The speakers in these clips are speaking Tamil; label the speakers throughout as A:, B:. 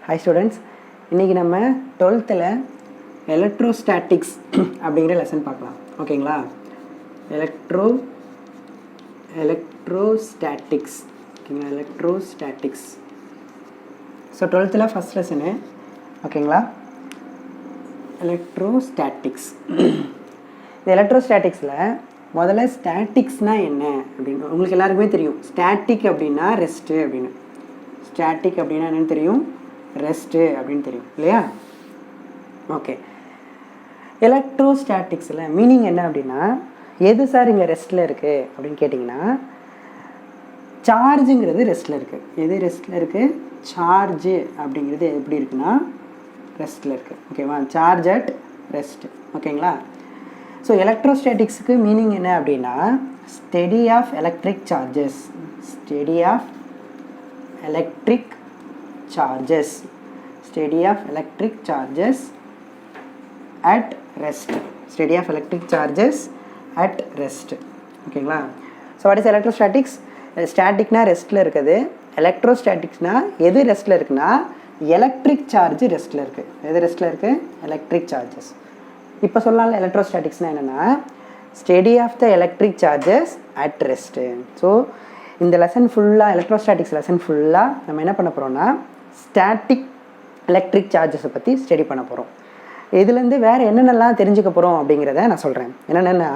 A: Hi students, இன்னைக்கு நம்ம 12th எலக்ட்ரோஸ்டாட்டிக்ஸ் அப்படிங்கிற லெசன் பார்க்கலாம். ஓகேங்களா? எலக்ட்ரோஸ்டாட்டிக்ஸ். ஓகேங்களா? Electrostatics. So 12th first lesson. ஓகேங்களா? எலக்ட்ரோஸ்டாட்டிக்ஸ். இந்த எலக்ட்ரோஸ்டாட்டிக்ஸில் முதல்ல ஸ்டாட்டிக்ஸ்னால் என்ன அப்படின்னு உங்களுக்கு எல்லாருக்குமே தெரியும். ஸ்டாட்டிக் அப்படின்னா ரெஸ்ட்டு அப்படின்னு. ஸ்டாட்டிக் அப்படின்னா என்னென்னு தெரியும், ரெஸ்ட்டு அப்படின்னு தெரியும் இல்லையா? ஓகே, எலக்ட்ரோஸ்டாட்டிக்ஸில் மீனிங் என்ன அப்படின்னா, எது சார் இங்கே ரெஸ்ட்டில் இருக்குது அப்படின்னு கேட்டிங்கன்னா, சார்ஜுங்கிறது ரெஸ்ட்டில் இருக்குது. எது ரெஸ்ட்டில் இருக்குது? சார்ஜு அப்படிங்கிறது எப்படி இருக்குன்னா ரெஸ்ட்டில் இருக்குது. ஓகேவா? Charge at rest. ஓகேங்களா? ஸோ எலக்ட்ரோஸ்டாட்டிக்ஸுக்கு மீனிங் என்ன அப்படின்னா, study of electric charges. Study of electric charges. Study of electric charges at rest. Study of electric charges at rest. ஓகேங்களா? So what is electrostatics? ஸ்டாட்டிக்னா ரெஸ்ட்டில் இருக்குது. எலக்ட்ரோஸ்டாட்டிக்ஸ்னால் எது ரெஸ்ட்டில் இருக்குன்னா, எலக்ட்ரிக் சார்ஜ் ரெஸ்ட்டில் இருக்குது. எது ரெஸ்ட்டில் இருக்குது? Electric charges. இப்போ சொல்லலாம் எலக்ட்ரோஸ்டாட்டிக்ஸ்னால் என்னென்னா, study of the electric charges at rest. So இந்த லெசன் ஃபுல்லாக, எலக்ட்ரோஸ்டாட்டிக்ஸ் லெசன் ஃபுல்லாக நம்ம என்ன பண்ண போகிறோம்னா, ஸ்டாட்டிக் எலக்ட்ரிக் சார்ஜஸை பற்றி ஸ்டடி பண்ண போகிறோம். இதுலேருந்து வேறு என்னென்னலாம் தெரிஞ்சுக்க போகிறோம் அப்படிங்கிறத நான் சொல்கிறேன். என்னென்னா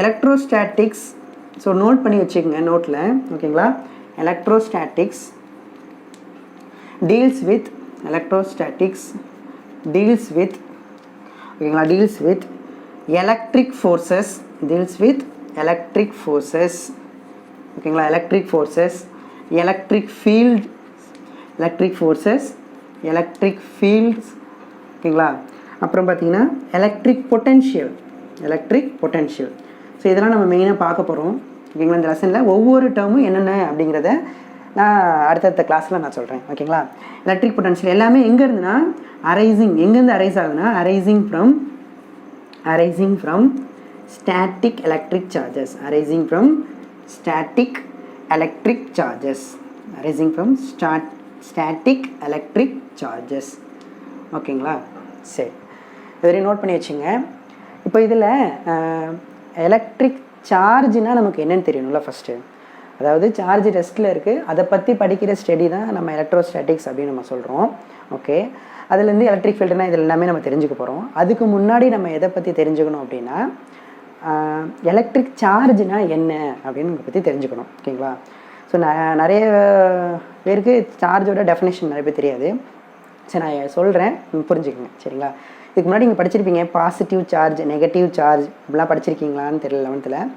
A: எலக்ட்ரோஸ்டாட்டிக்ஸ். ஸோ நோட் பண்ணி வச்சுக்கோங்க நோட்டில். ஓகேங்களா? எலக்ட்ரோஸ்டாட்டிக்ஸ் டீல்ஸ் வித் ஓகேங்களா, டீல்ஸ் வித் எலக்ட்ரிக் ஃபோர்ஸஸ். ஓகேங்களா? Electric forces, electric fields. ஓகேங்களா? அப்புறம் பார்த்தீங்கன்னா எலக்ட்ரிக் பொட்டென்ஷியல். ஸோ இதெல்லாம் நம்ம மெயினாக பார்க்க போகிறோம். ஓகேங்களா? இந்த லெசனில் ஒவ்வொரு டேர்மும் என்னென்ன அப்படிங்கிறத நான் அடுத்தடுத்த கிளாஸில் நான் சொல்கிறேன். ஓகேங்களா? எலக்ட்ரிக் பொட்டென்ஷியல் எல்லாமே எங்கே இருந்துன்னா, எங்கேருந்து அரைஸ் ஆகுதுன்னா, arising from static electric charges. Static electric charges. ஓகேங்களா? சரி, இது நோட் பண்ணி வச்சுங்க. இப்போ இதில் எலக்ட்ரிக் சார்ஜ்னால் நமக்கு என்னென்னு தெரியணும்ல ஃபஸ்ட்டு. அதாவது சார்ஜ் ரெஸ்ட்டில் இருக்குது, அதை பற்றி படிக்கிற ஸ்டடி தான் நம்ம எலக்ட்ரோஸ்டாட்டிக்ஸ் அப்படின்னு நம்ம சொல்கிறோம். ஓகே, அதுலேருந்து எலக்ட்ரிக் ஃபீல்டுனா இது எல்லாமே நம்ம தெரிஞ்சுக்க போகிறோம். அதுக்கு முன்னாடி நம்ம எதை பற்றி தெரிஞ்சுக்கணும் அப்படின்னா, எலக்ட்ரிக் சார்ஜ்னா என்ன அப்படின்னு நம்ம பற்றி தெரிஞ்சுக்கணும். ஓகேங்களா? ஸோ நிறைய பேருக்கு சார்ஜோட டெஃபினேஷன் நிறைய பேர் தெரியாது. சரி, நான் சொல்கிறேன், புரிஞ்சுக்கோங்க. சரிங்களா? இதுக்கு முன்னாடி நீங்கள் படிச்சிருப்பீங்க பாசிட்டிவ் சார்ஜ், நெகட்டிவ் சார்ஜ் இப்படிலாம் படிச்சிருக்கீங்களான்னு தெரியல 11th.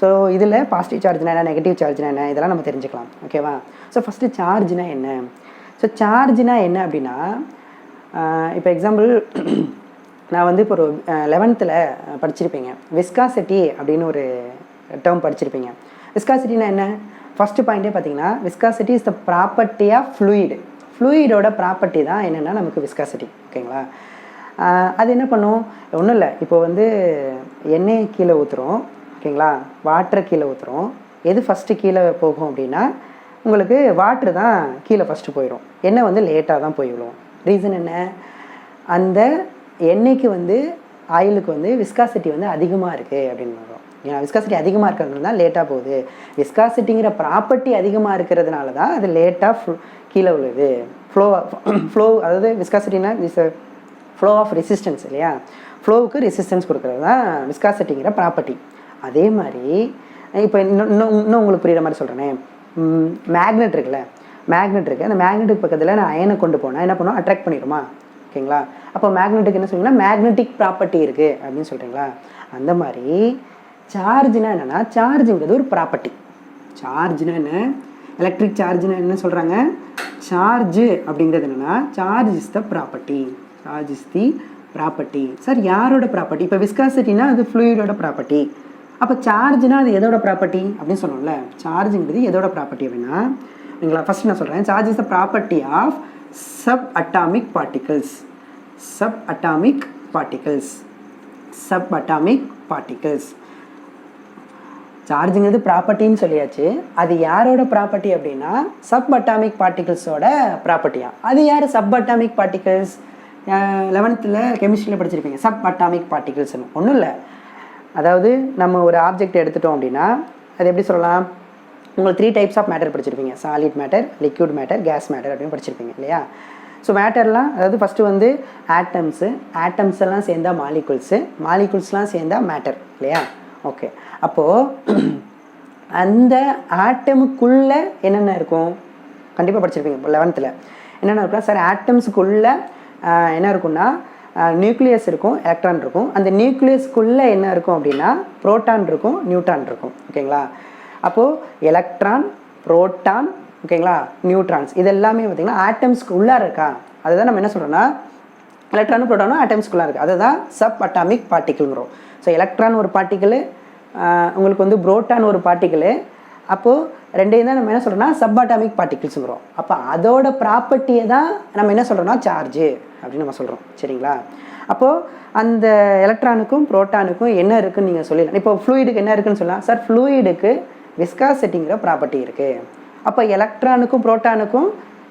A: ஸோ இதில் பாசிட்டிவ் சார்ஜ்னா என்ன, நெகட்டிவ் சார்ஜ்னா என்ன, இதெல்லாம் நம்ம தெரிஞ்சுக்கலாம். ஓகேவா? ஸோ ஃபஸ்ட்டு சார்ஜ்னா என்ன. ஸோ சார்ஜ்னா என்ன அப்படின்னா, இப்போ எக்ஸாம்பிள் நான் வந்து இப்போ ஒரு 11th படிச்சிருப்பீங்க, விஸ்காசிட்டி அப்படின்னு ஒரு டேர்ம் படிச்சிருப்பீங்க. விஸ்காசிட்டினா என்ன? ஃபஸ்ட்டு பாயிண்ட்டே பார்த்தீங்கன்னா, viscosity is the property of ஃப்ளூயிடோட ப்ராப்பர்ட்டி தான் என்னென்னா நமக்கு விஸ்காசிட்டி. ஓகேங்களா? அது என்ன பண்ணும்? ஒன்றும் இல்லை, இப்போ வந்து எண்ணெய் கீழே ஊற்றுறோம். ஓகேங்களா? வாட்டரை கீழே ஊற்றுறோம். எது ஃபஸ்ட்டு கீழே போகும் அப்படின்னா, உங்களுக்கு வாட்ரு தான் கீழே ஃபஸ்ட்டு போயிடும். எண்ணெய் வந்து லேட்டாக தான் போயிடும். ரீசன் என்ன? அந்த எண்ணெய்க்கு வந்து ஆயிலுக்கு வந்து விஸ்காசிட்டி வந்து அதிகமாக இருக்குது அப்படின்னு வரும். ஏன்னா விஸ்காசிட்டி அதிகமாக இருக்கிறதுனால தான் லேட்டாக போகுது. விஸ்காசிட்டிங்கிற ப்ராப்பர்ட்டி அதிகமாக இருக்கிறதுனால தான் அது லேட்டாக கீழே விழுது. ஃப்ளோ அதாவது விஸ்காசிட்டினா ஃப்ளோ ஆஃப் ரெசிஸ்டன்ஸ் இல்லையா? ஃப்ளோவுக்கு ரெசிஸ்டன்ஸ் கொடுக்குறது தான் விஸ்காசிட்டிங்கிற ப்ராப்பர்ட்டி. அதே மாதிரி இப்போ இன்னும் உங்களுக்கு புரிகிற மாதிரி சொல்கிறேனே, மேக்னெட் இருக்குது. அந்த மேக்னெட்டுக்கு பக்கத்தில் நான் அயனை கொண்டு போனால் என்ன பண்ணுவோம்? அட்ராக்ட் பண்ணிடுமா? ஓகேங்களா? அப்போ மேக்னெட்டுக்கு என்ன சொல்லுங்கன்னா, மேக்னெட்டிக் ப்ராப்பர்ட்டி இருக்குது அப்படின்னு சொல்கிறீங்களா? அந்த மாதிரி சார்ஜ்னா என்னென்னா, சார்ஜுங்கிறது ஒரு ப்ராப்பர்ட்டி. சார்ஜ்னா என்ன? எலக்ட்ரிக் சார்ஜ்னா என்ன சொல்கிறாங்க? சார்ஜு அப்படிங்கிறது என்னென்னா, charge is the property. Sir யாரோட ப்ராப்பர்ட்டி? இப்போ விஸ்காசிட்டினா அது ஃப்ளூயிடோட ப்ராப்பர்ட்டி. அப்போ சார்ஜ்னா அது எதோட ப்ராப்பர்ட்டி அப்படின்னு சொன்னோம்ல. சார்ஜுங்கிறது எதோட ப்ராப்பர்ட்டி அப்படின்னா, நீங்களா ஃபஸ்ட் நான் சொல்கிறேன், charge is the property of sub atomic particles. சார்ஜுங்கிறது ப்ராப்பர்ட்டின்னு சொல்லியாச்சு. அது யாரோட ப்ராப்பர்ட்டி அப்படின்னா சப் அட்டாமிக் பார்ட்டிகிள்ஸோட ப்ராப்பர்ட்டியா. அது யார் சப் அட்டாமிக் பார்ட்டிகிள்ஸ்? 11th கெமிஸ்ட்ரியில் படிச்சிருப்பீங்க சப் அட்டாமிக் பார்ட்டிகிள்ஸ்னு. ஒன்றும் இல்லை, அதாவது நம்ம ஒரு ஆப்ஜெக்ட் எடுத்துட்டோம் அப்படின்னா அது எப்படி சொல்லலாம், உங்களுக்கு 3 டைப்ஸ் ஆஃப் மேட்டர் படிச்சிருப்பீங்க. Solid matter, liquid matter, gas matter அப்படின்னு படிச்சிருப்பீங்க இல்லையா. ஸோ மேட்டர்லாம் அதாவது ஃபஸ்ட்டு வந்து ஆட்டம்ஸ் எல்லாம் சேர்ந்தா மாலிகுல்ஸ்லாம் சேர்ந்தா மேட்டர் இல்லையா. ஓகே, அப்போது அந்த ஆட்டமுக்குள்ளே என்னென்ன இருக்கும் கண்டிப்பாக படிச்சிருப்பீங்க. இப்போ 11th என்னென்ன இருக்குன்னா சார் ஆட்டம்ஸுக்குள்ளே என்ன இருக்குன்னா நியூக்ளியஸ் இருக்கும், எலக்ட்ரான் இருக்கும். அந்த நியூக்ளியஸ்க்குள்ளே என்ன இருக்கும் அப்படின்னா புரோட்டான் இருக்கும், நியூட்ரான் இருக்கும். ஓகேங்களா. அப்போது எலக்ட்ரான், புரோட்டான், ஓகேங்களா, நியூட்ரான்ஸ் இது எல்லாமே பார்த்திங்கன்னா ஆட்டம்ஸ்க்கு உள்ளே இருக்கா. அதுதான் நம்ம என்ன சொல்கிறோன்னா எலக்ட்ரானும் புரோட்டானும் ஆட்டம்ஸ்க்குள்ளே இருக்குது. அதுதான் சப் அட்டாமிக் பார்ட்டிகிள்ங்கிறோம். ஸோ எலக்ட்ரான் ஒரு பார்ட்டிக்கிள், உங்களுக்கு வந்து புரோட்டான் ஒரு பார்ட்டிக்கிள். அப்போது ரெண்டையும் தான் நம்ம என்ன சொல்கிறோன்னா சப் அட்டாமிக் பார்ட்டிகிள்ஸுங்கிறோம். அப்போ அதோட ப்ராப்பர்ட்டியை தான் நம்ம என்ன சொல்கிறோன்னா சார்ஜு அப்படின்னு நம்ம சொல்கிறோம். சரிங்களா. அப்போது அந்த எலக்ட்ரானுக்கும் புரோட்டானுக்கும் என்ன இருக்குதுன்னு நீங்கள் சொல்லிடலாம். இப்போ ஃப்ளூயிடுக்கு என்ன இருக்குதுன்னு சொல்லலாம் சார், ஃப்ளூயிடுக்கு விஸ்காசிட்டிங்கிற ப்ராப்பர்ட்டி இருக்குது. அப்போ எலக்ட்ரானுக்கும் புரோட்டானுக்கும்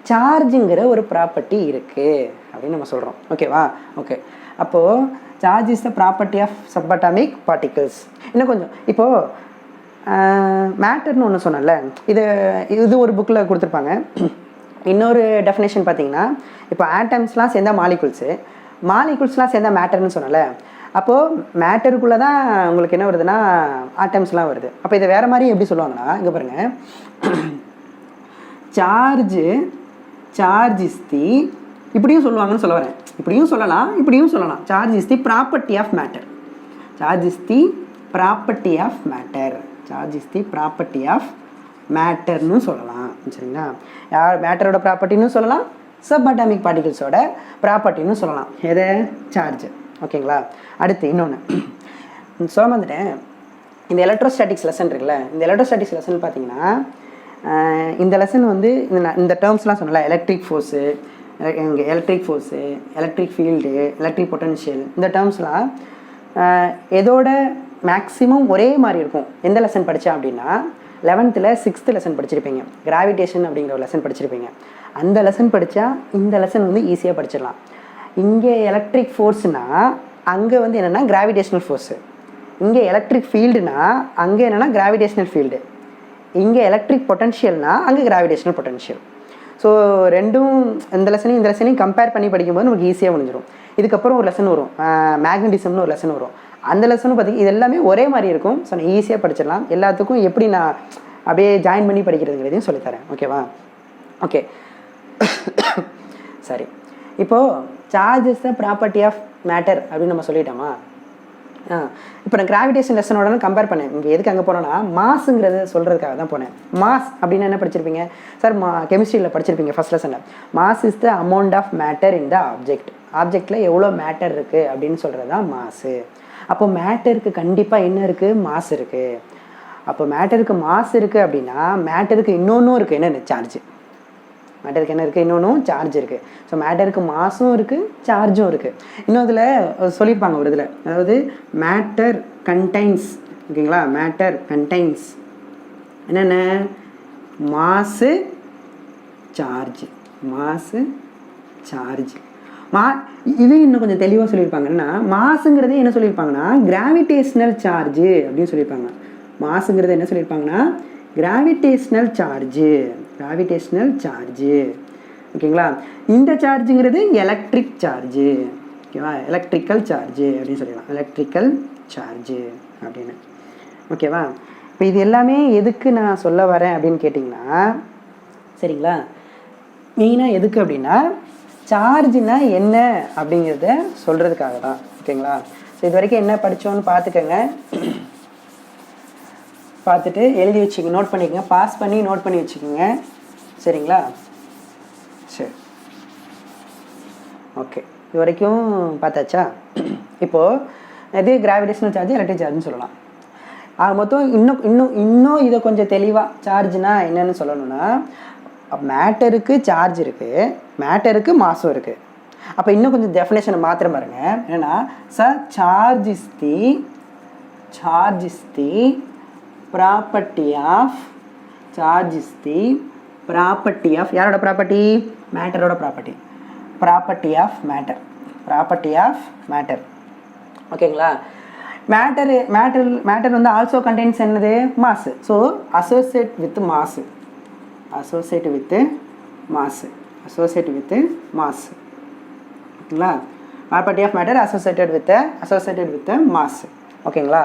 A: சார்ஜுங்கிற ஒரு ப்ராப்பர்ட்டி இருக்குது அப்படின்னு நம்ம சொல்கிறோம். ஓகேவா. ஓகே, அப்போது charge is the property of sub atomic particles. இன்னும் கொஞ்சம் இப்போது மேட்டர்னு ஒன்று சொன்னல, இது ஒரு புக்கில் கொடுத்துருப்பாங்க. இன்னொரு டெஃபினேஷன் பார்த்தீங்கன்னா இப்போ ஆட்டம்ஸ்லாம் சேர்ந்தா மாலிகுல்ஸ்லாம் சேர்ந்தா மேட்டர்னு சொன்னல. அப்போது மேட்டருக்குள்ளே தான் உங்களுக்கு என்ன வருதுன்னா ஆட்டம்ஸ்லாம் வருது. அப்போ இதை வேறு மாதிரி எப்படி சொல்லுவாங்கன்னா இங்கே பாருங்கள், சார்ஜ் இஸ் தி இப்படியும் சொல்லுவாங்கன்னு சொல்ல வரேன். இப்படியும் சொல்லலாம். Charge is the property of matter. Charge is the property of மேட்டர்னு சொல்லலாம். சரிங்களா. மேட்டரோட ப்ராப்பர்ட்டின்னு சொல்லலாம், சப் அட்டாமிக் பார்ட்டிகிள்ஸோட ப்ராப்பர்ட்டின்னு சொல்லலாம். எதை? சார்ஜ். ஓகேங்களா. அடுத்து இன்னொன்று சொல்ல வந்துட்டேன். இந்த எலக்ட்ரோஸ்டாட்டிக்ஸ் லெசன் இருக்குல்ல, இந்த எலக்ட்ரோஸ்டாட்டிக்ஸ் லெசன் பார்த்தீங்கன்னா இந்த லெசன் வந்து இந்த டேர்ம்ஸ்லாம் சொன்னல, electric force, electric field, electric potential, இந்த டேர்ம்ஸ்லாம் எதோட மேக்ஸிமம் ஒரே மாதிரி இருக்கும். எந்த லெசன் படித்தேன் அப்படின்னா 11th 6th லெசன் படிச்சிருப்பீங்க, கிராவிடேஷன் அப்படிங்கிற ஒரு லெசன் படிச்சிருப்பீங்க. அந்த லெசன் படித்தா இந்த லெசன் வந்து ஈஸியாக படிச்சிடலாம். இங்கே எலக்ட்ரிக் ஃபோர்ஸ்னால் அங்கே வந்து என்னென்னா கிராவிடேஷனல் ஃபோர்ஸு, இங்கே எலக்ட்ரிக் ஃபீல்டுனா அங்கே என்னென்னா கிராவிடேஷனல் ஃபீல்டு, இங்கே எலக்ட்ரிக் பொட்டன்ஷியல்னால் அங்கே கிராவிடேஷனல் பொட்டன்ஷியல். ஸோ ரெண்டும் இந்த லெசனையும் கம்பேர் பண்ணி படிக்கும்போது நமக்கு ஈஸியாக முடிஞ்சிடும். இதுக்கப்புறம் ஒரு லெசன் வரும், மேக்னடிசம்னு ஒரு லெசன் வரும். அந்த லெசனும் பார்த்திங்க இது எல்லாமே ஒரே மாதிரி இருக்கும். ஸோ நான் ஈஸியாக படிச்சிடலாம். எல்லாத்துக்கும் எப்படி நான் அப்படியே ஜாயின் பண்ணி படிக்கிறதுங்கிறதையும் சொல்லித்தரேன். ஓகேவா. ஓகே, சரி. இப்போது charge is the property of matter அப்படின்னு நம்ம சொல்லிட்டோமா. இப்போ நான் கிராவிடேஷன் லெசனோட கம்பேர் பண்ணேன். இங்கே எதுக்கு அங்கே போனோன்னா மாஸுங்கிறத சொல்கிறதுக்காக தான் போனேன். மாஸ் அப்படின்னா என்ன படிச்சிருப்பீங்க சார், கெமிஸ்ட்ரியில் படிச்சிருப்பீங்க ஃபர்ஸ்ட் லெசனில். Mass is the amount of matter in the ஆப்ஜெக்டில் எவ்வளோ மேட்டர் இருக்குது அப்படின்னு சொல்கிறது தான் மாஸு. அப்போ மேட்டருக்கு கண்டிப்பாக என்ன இருக்குது, மாஸ் இருக்குது. அப்போ மேட்டருக்கு மாஸ் இருக்குது அப்படின்னா மேட்டருக்கு இன்னொன்றும் இருக்குது, என்னென்ன சார்ஜ். மேட்டருக்கு என்ன இருக்குது, இன்னொன்றும் சார்ஜ் இருக்குது. ஸோ மேட்டருக்கு மாஸும் இருக்குது, சார்ஜும் இருக்குது. இன்னும் இதில் சொல்லியிருப்பாங்க ஒரு இதில், அதாவது மேட்டர் கண்டைன்ஸ், ஓகேங்களா, மேட்டர் கண்டைன்ஸ் என்னென்ன மாஸு சார்ஜ், இது இன்னும் கொஞ்சம் தெளிவாக சொல்லியிருப்பாங்கன்னா மாஸுங்கிறதே என்ன சொல்லியிருப்பாங்கன்னா கிராவிடேஷ்னல் சார்ஜு அப்படின்னு சொல்லியிருப்பாங்க. மாஸுங்கிறது என்ன சொல்லியிருப்பாங்கன்னா கிராவிடேஷ்னல் சார்ஜு, ஓகேங்களா. இந்த சார்ஜுங்கிறது எலக்ட்ரிக் சார்ஜு, ஓகேவா, எலக்ட்ரிக்கல் சார்ஜு அப்படின்னு சொல்லிடலாம், எலக்ட்ரிக்கல் சார்ஜு அப்படின்னு. ஓகேவா. இப்போ இது எல்லாமே எதுக்கு நான் சொல்ல வரேன் அப்படின்னு கேட்டிங்கன்னா, சரிங்களா, மெயினாக எதுக்கு அப்படின்னா சார்ஜுனா என்ன அப்படிங்கிறத சொல்கிறதுக்காக தான். ஓகேங்களா. ஸோ இது வரைக்கும் என்ன படித்தோன்னு பார்த்துக்கோங்க, பார்த்துட்டு எழுதி வச்சுக்கோங்க, நோட் பண்ணிக்கோங்க, பாஸ் பண்ணி நோட் பண்ணி வச்சுக்கோங்க. சரிங்களா. சரி, ஓகே. இது வரைக்கும் பார்த்தாச்சா. இப்போது இது கிராவிடேஷனல் சார்ஜ், எலக்ட்ரிக் சார்ஜ்னு சொல்லலாம். மொத்தம் இன்னும் இதை கொஞ்சம் தெளிவாக சார்ஜ்னா என்னன்னு சொல்லணும்னா, மேட்டருக்கு சார்ஜ் இருக்குது, மேட்டருக்கு மாஸும் இருக்குது. அப்போ இன்னும் கொஞ்சம் டெஃபினேஷனை மாத்திர பாருங்க. என்னென்னா sir, charge is the property of charge is the property of யாரோட ப்ராப்பர்ட்டி மேட்டரோட ப்ராப்பர்ட்டி ஆஃப் மேட்டர் ஓகேங்களா மேட்டர் வந்து ஆல்சோ கண்டெய்ன்ஸ் என்னது mass so associate with mass ஓகேங்களா property of matter associated with mass ஓகேங்களா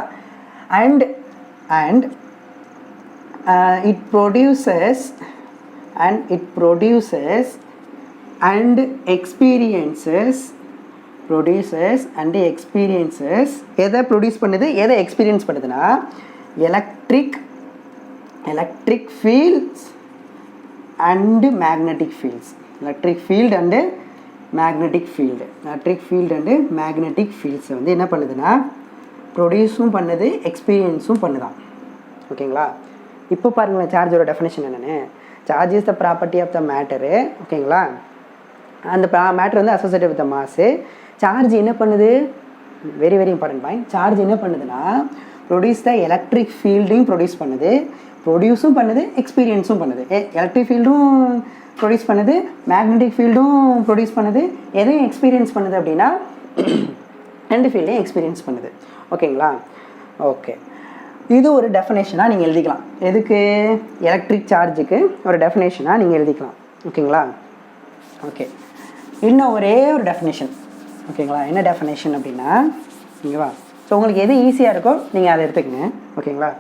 A: and it produces and experiences எதை ப்ரொடியூஸ் பண்ணுது எதை எக்ஸ்பீரியன்ஸ் பண்ணுதுன்னா electric fields and magnetic fields electric field and magnetic ஃபீல்ட்ஸை வந்து என்ன பண்ணுதுன்னா ப்ரொடியூஸும் பண்ணுது எக்ஸ்பீரியன்ஸும் பண்ணுதான் ஓகேங்களா இப்போ பாருங்களேன் சார்ஜோட டெஃபினேஷன் என்னென்னு charge is the property of the matter ஓகேங்களா அந்த மேட்டர் வந்து associated with the mass charge என்ன பண்ணுது very very important point charge என்ன பண்ணுதுன்னா ப்ரொடியூஸ் த எலக்ட்ரிக் ஃபீல்டையும் ப்ரொடியூஸும் பண்ணுது எக்ஸ்பீரியன்ஸும் பண்ணுது எலக்ட்ரிக் ஃபீல்டும் ப்ரொடியூஸ் பண்ணுது மேக்னெட்டிக் ஃபீல்டும் ப்ரொடியூஸ் பண்ணுது எதையும் எக்ஸ்பீரியன்ஸ் பண்ணுது அப்படின்னா ரெண்டு ஃபீல்டையும் எக்ஸ்பீரியன்ஸ் பண்ணுது ஓகேங்களா ஓகே இது ஒரு டெஃபினேஷனாக நீங்கள் எழுதிக்கலாம் எதுக்கு எலக்ட்ரிக் சார்ஜுக்கு ஒரு டெஃபினேஷனாக நீங்கள் எழுதிக்கலாம் ஓகேங்களா ஓகே இன்னும் ஒரே ஒரு டெஃபினேஷன் ஓகேங்களா என்ன டெஃபினேஷன் அப்படின்னா ஓகேவா ஸோ உங்களுக்கு எது ஈஸியாக இருக்கோ நீங்கள் அதை எடுத்துக்கங்க ஓகேங்களா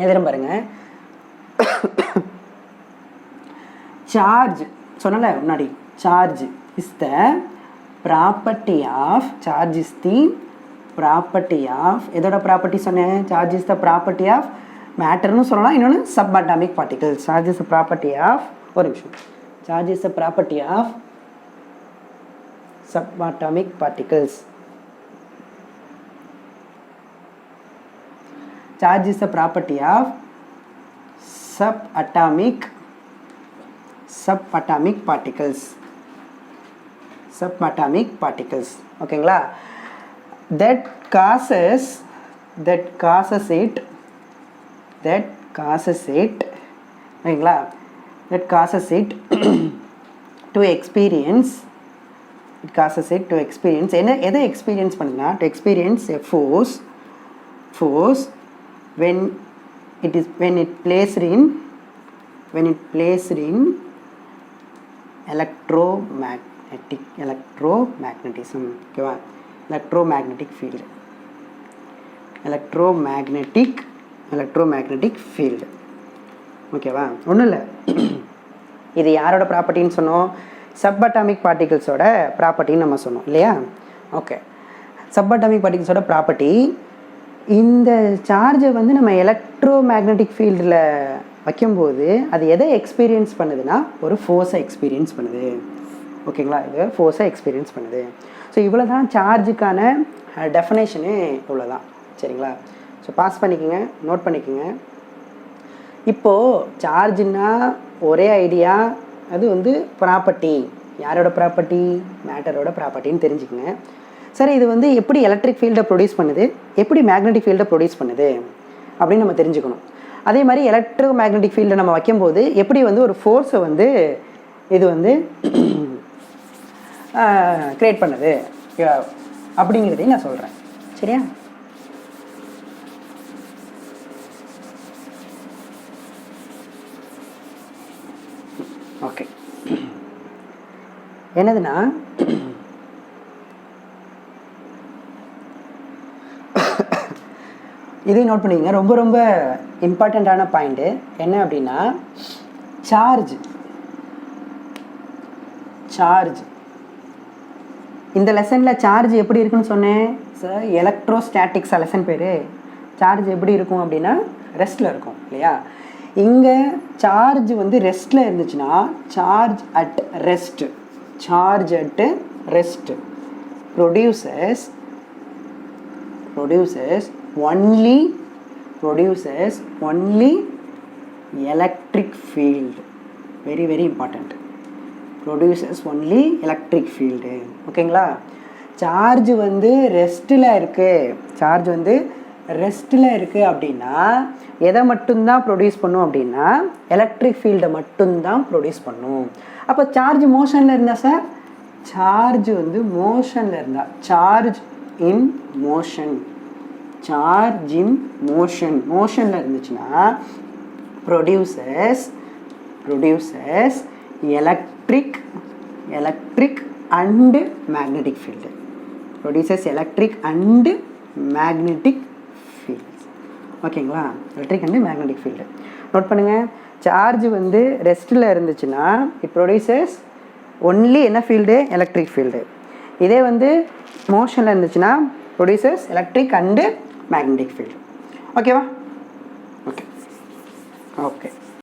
A: எதிரும் பாருங்கள் சார்ஜ் சொன்னல முன்னாடி charge is the property of எதோட ப்ராப்பர்ட்டி சொன்னேன் charge is the property of மேட்டர்னு சொல்லலாம் இன்னொன்று subatomic particles charge is the property of ஒரு நிமிஷம் charge is the property of sub atomic particles charge is the property of subatomic particles ஓகேங்களா that causes it ஓகேங்களா that causes it to experience என்ன எதை எக்ஸ்பீரியன்ஸ் பண்ணுதுன்னா to experience a force when it placed in electromagnetism ஓகேவா electromagnetic field ஓகேவா ஒன்றும் இல்லை இது யாரோட ப்ராப்பர்ட்டின்னு சொன்னோம் சப்அட்டாமிக் பார்ட்டிகல்ஸோட ப்ராப்பர்ட்டின்னு நம்ம சொன்னோம் இல்லையா ஓகே சப்அட்டாமிக் பார்ட்டிகல்ஸோட ப்ராப்பர்ட்டி இந்த சார்ஜை வந்து நம்ம எலக்ட்ரோமேக்னெட்டிக் ஃபீல்டில் வைக்கும்போது அது எதை எக்ஸ்பீரியன்ஸ் பண்ணுதுன்னா ஒரு ஃபோர்ஸை எக்ஸ்பீரியன்ஸ் பண்ணுது ஓகேங்களா இது ஃபோர்ஸை எக்ஸ்பீரியன்ஸ் பண்ணுது ஸோ இவ்வளோ தான் சார்ஜுக்கான டெஃபினேஷனே இவ்வளோ தான் சரிங்களா ஸோ பாஸ் பண்ணிக்கோங்க நோட் பண்ணிக்கோங்க இப்போது சார்ஜுன்னா ஒரே ஐடியா அது வந்து ப்ராப்பர்ட்டி யாரோட ப்ராப்பர்ட்டி மேட்டரோட ப்ராப்பர்ட்டின்னு தெரிஞ்சுக்கங்க சரி இது வந்து எப்படி எலக்ட்ரிக் ஃபீல்டை ப்ரொடியூஸ் பண்ணுது எப்படி மேக்னெட்டிக் ஃபீல்டை ப்ரொடியூஸ் பண்ணுது அப்படின்னு நம்ம தெரிஞ்சுக்கணும் அதே மாதிரி எலக்ட்ரோ மேக்னெட்டிக் ஃபீல்டை நம்ம வைக்கும்போது எப்படி வந்து ஒரு ஃபோர்ஸை வந்து இது வந்து க்ரியேட் பண்ணுது அப்படிங்கிறதையும் நான் சொல்கிறேன் சரியா ஓகே என்னதுன்னா இதையும் நோட் பண்ணிக்கங்க ரொம்ப ரொம்ப இம்பார்ட்டண்ட்டான பாயிண்ட்டு என்ன அப்படின்னா சார்ஜ் இந்த லெசனில் சார்ஜ் எப்படி இருக்குன்னு சொன்னேன் சார் எலக்ட்ரோஸ்டாட்டிக்ஸ் லெசன் பேர் சார்ஜ் எப்படி இருக்கும் அப்படின்னா ரெஸ்ட்டில் இருக்கும் இல்லையா இங்கே சார்ஜ் வந்து ரெஸ்ட்டில் இருந்துச்சுன்னா charge at rest produces only electric field very very important produces only electric field ஓகேங்களா சார்ஜ் வந்து ரெஸ்ட்டில் இருக்குது சார்ஜ் வந்து ரெஸ்ட்டில் இருக்குது அப்படின்னா எதை மட்டும்தான் ப்ரொடியூஸ் பண்ணும் அப்படின்னா எலக்ட்ரிக் ஃபீல்டை மட்டும்தான் ப்ரொடியூஸ் பண்ணும். அப்போ சார்ஜ் மோஷனில் இருந்தால் சார், சார்ஜ் வந்து மோஷனில் இருந்தால், charge in motion, charge in motion, மோஷனில் இருந்துச்சுன்னா produces electric and magnetic field, produces electric and magnetic fields. ஓகேங்களா, electric and magnetic field note பண்ணுங்கள். சார்ஜ் வந்து ரெஸ்ட்டில் இருந்துச்சுன்னா இட் ப்ரொடியூசஸ் ஒன்லி என்ன ஃபீல்டு, எலக்ட்ரிக் ஃபீல்டு. இதே வந்து மோஷனில் இருந்துச்சுன்னா ப்ரொடியூசஸ் எலக்ட்ரிக் அண்டு மேக்னெட்டிக் ஃபீல்டு. ஓகேவா? ஓகே.